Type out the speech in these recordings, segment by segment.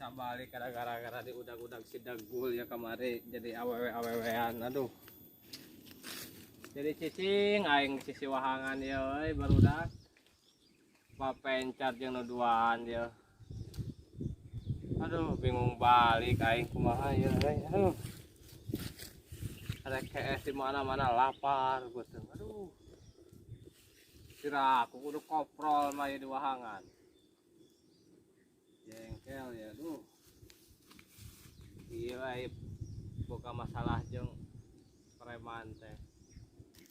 bisa balik gara-gara di udag-udag si Dagul ya kemari jadi awewe-awewean. Aduh. Jadi cicing aing sisi wahangan ya euy barudak. Papencar jeung nuduan ya. Aduh bingung balik aing kumaha ya euy. Aduh. Ada KS di mana-mana lapar gitu. Aduh. Kira aku kudu koprol mah di wahangan. Jengkel ya duh. Iya boga masalah jeung preman teh.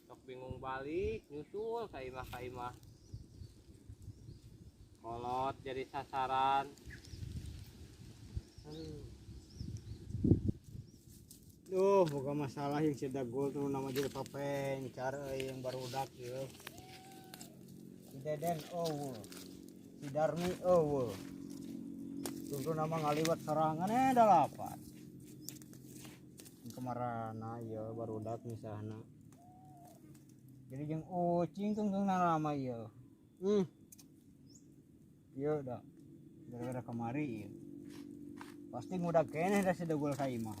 Sok bingung balik nyusul ka imah. Kolot jadi sasaran. Duh, boga masalah yang si Dagul tuh nama jadi papencar yang barudak ya. Si Deden si Darmi Tunggu nama ngaliwat serangan dalapan. Kemarana ya barudak misalnya. Jadi jeung ucing tungtung nama ya. Iya dah. Gara-gara kemari ya. Pasti ngudag keneh da si Dagul ka imah.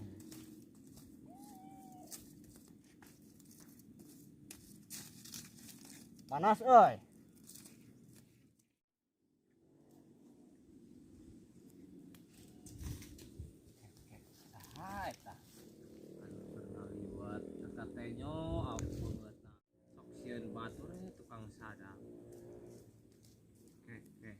Panas euy. Batur tukang sadap. Oke.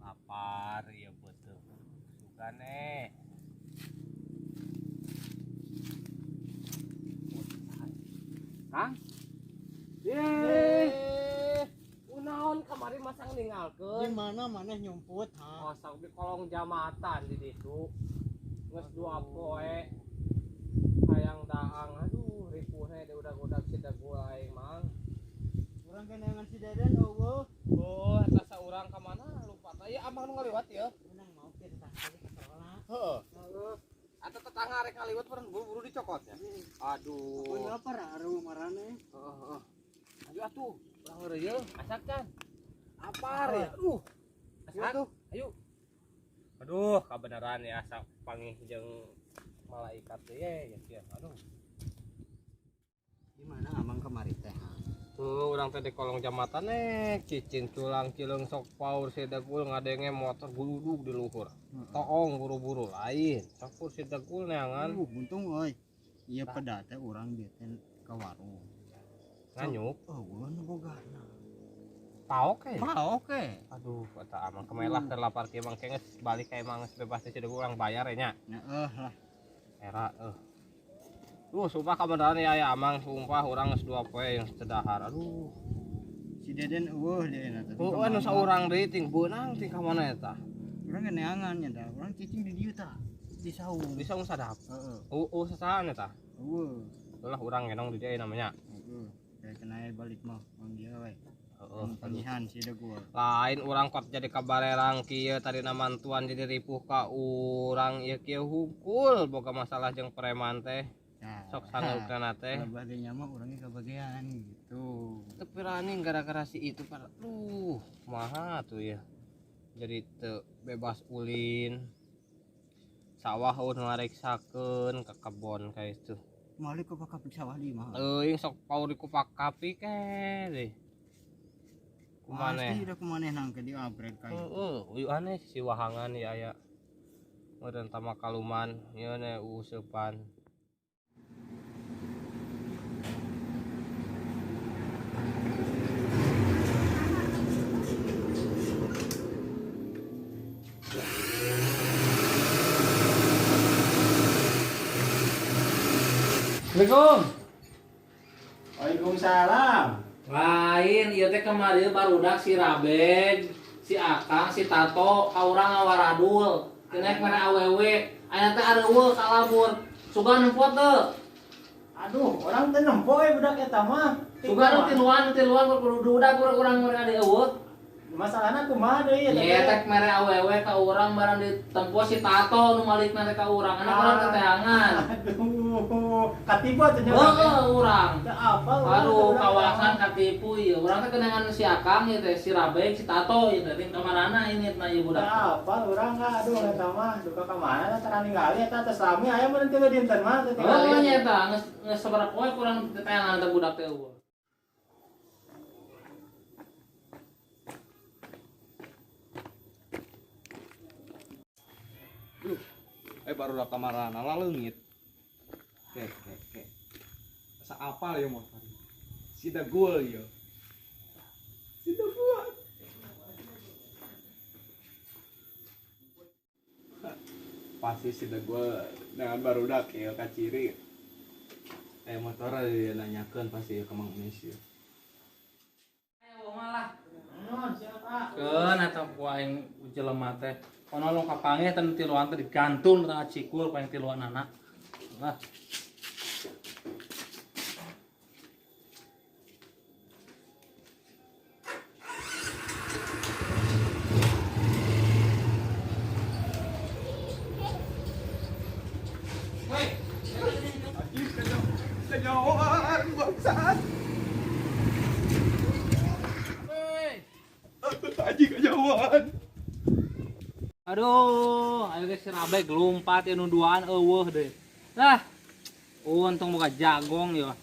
Lapar ya betul. Suka nih. Kang? Unaon kamari masang ninggalkeun. Di mana maneh nyumput ha? Masak di kolong jamatan di ditu. Geus 2 poe hayang daang aduh ripuhna de udag-udag si Dagul aing mang Urang kenangan si Deden eueuh. oh eta saurang ka mana lupa tah ieu abang nu ngaliwat ya Urang mau ke tetangga ke sekolah. heeh atuh tetangga rek ngaliwat peureun buru-buru dicokotnya aduh Pun lapar aru marane. heeh ayo atuh urang heureuy yeuh asak can apar ya asak ayo aduh kebenaran ya asa pangih jeung malaikat teh ya aduh Di mana amang kemari teh? urang teh di kolong jamatan cicin culang cileung sok paur si Dagul ngadenge motor buludug di luhur toong buru-buru lain sakur si Dagul neangan Buntung euy. Ieu peda teh urang dieu teh ka warung. nganyuk Eueuh bogana. paok Oke. aduh kata amang kemelah terlapar kieu mang kenges balik ka emang bebas si Dagul urang bayar nya Lah. era sumpah kebenaran ya amang sumpah urang geus 2 poe yang sedahar aduh Si Deden eueuh dia eta. anu saurang deui ting beunang ting ka mana eta Urang geneangan nya da. Urang cicing di dieu tah. Di saung. bisa sadap Heeh. sasahan eta Eueuh. ulah urang ngenong di dieu namanya Heeh. Kayak kenal balik mah on dia we. heeh Panihan si Dagul. lain urang kot jadi kabarerang kieu tadi mantuan jadi ripuh ka urang ieu kieu hukul boga masalah jeung preman teh sok sangeukna teh Badenya mah urangnya kebagian gitu. tapi raning gara-gara si itu kumaha tuh ya jadi teu bebas ulin sawah ngareksakeun ka kebon ka itu Malik ke pakapik sawah di mah. euing sok paur di kupak kapik deh Pasti udah kumaneh nang ke di abred kayu. Uyu aneh si wahangan ya aya meureun tama kaluman ieu ne useupan Assalamualaikum. Waalaikumsalam. Lain ieu teh kemarin barudak si Rabeg, si Akang, si Tato, ka urang ngawaradul. Kenek mana awewe, aya teh areueuh ka lamur. Sugan nempot teu. Aduh, orang teh nempo budak eta mah. Sugan tiluan budak urang ade eueuh. Masalahna kumaha deui eta? Ieu teh mere awewe ka urang barang ditempo si Tato nu malikna teh ka urang. Anak urang teteangan. Aduh. katipu atuh nya. Urang. Teu apa Aduh, kawasan katipu ieu. Urang teh kenangan si Akang ieu teh, si Rabek, si Tato ieu teh ting kamarana ini na ieu budak. Apa urang enggak aduh eta mah duka ka mana teh ningali eta teh sami aya mun teu dinten mah teh Oh nya eta geus sabaraha poe kurang teteangan teh budak teh eueuh. Baru udah kamarana leungit. Oke. Asa apal ya motor. Si Dagul ya. Si Dagul. Pasti si Dagul dengan barudak ya ka ciri. Motor dia nanyakeun pasti ka Mang Emis ya. Ayo malah. siapa? Keun eta ku aing jelema teh. Kono long kapange teh tiluan teh digantung tengah cikul paling tiluan anak. Nah. Kejauhan bangsat. Haji kejauhan. Aduh, ayo geus si Rabek lumpat ya nuduaan eueuh deh. Lah. Untung boga jagong ya.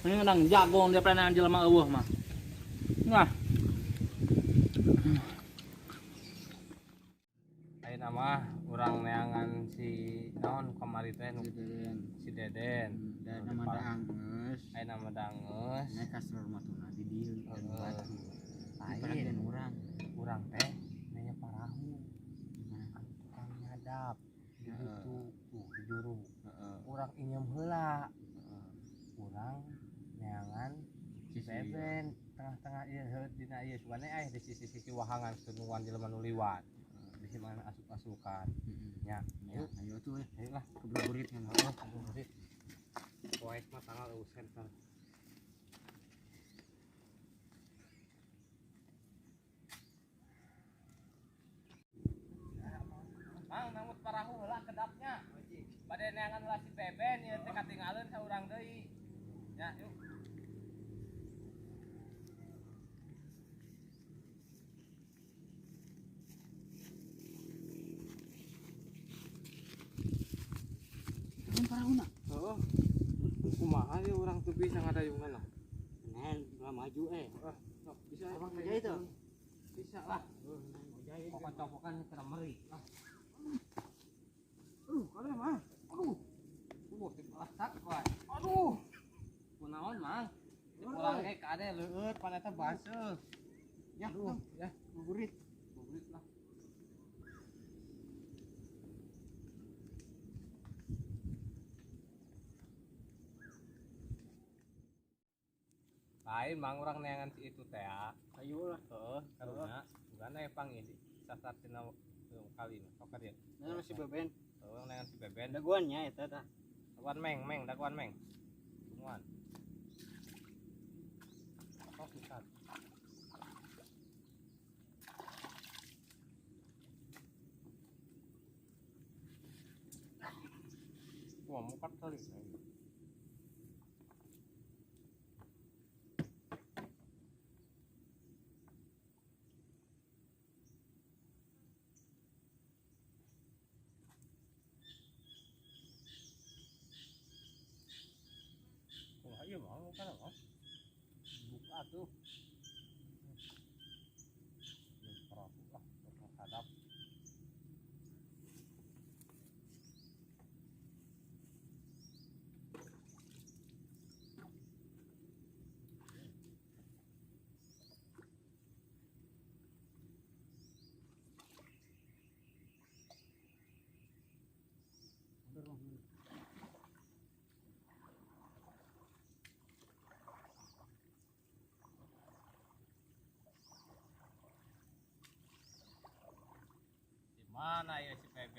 Ini menang jagong dia pernah jelema eueuh mah. Nah. Ayeuna mah urang neangan si naon kamari teh nu si Deden. Dan nama Dangeus. Ayeuna mah dangeus. Naik kasur matuna di dieu. Lain urang teh nanya parahu. Tukang nyadap. Gitu tuh di juru. Urang inyem heula. Urang neangan si Beben tengah-tengah ieu dina ieu sugane di sisi-sisi wahangan sunuan jelema nu liwat. Di sini mana asuk-asukan. Ya, ayo tuh ya. Ayolah keburit kan. Keburit. Poek mah tanggal eusen kan. Mang namut parahu heula kedapnya. Bade neangan heula si Beben ieu teh katinggalieun saurang deui. Ya, yuk. Parahuna. Heeh. Kumaha ya urang teu bisa ngadayungan lah. Nen maju Bisa abang kerja itu. Bisa lah. Pokok-pokokan kena meri. Kale mah. Aduh. Masak wae. Aduh. Kunaon, Mang? Pulang ge kade leueut paneta baseuh. Ya, ya, Buburit lah. Lain Mang urang neangan si itu teh ya. Ayo lah. Heeh, karuna bukan aya panggil sasatina kali sok ka dieu. Nah masih Beben. Heeh, neangan si Beben. Daguannya eta tah. Daguan meng. Tungguan. Sok bisa. Wah, 4 kali. Iya mau kan mau buka tuh perahu lah hadap mana ya si Peben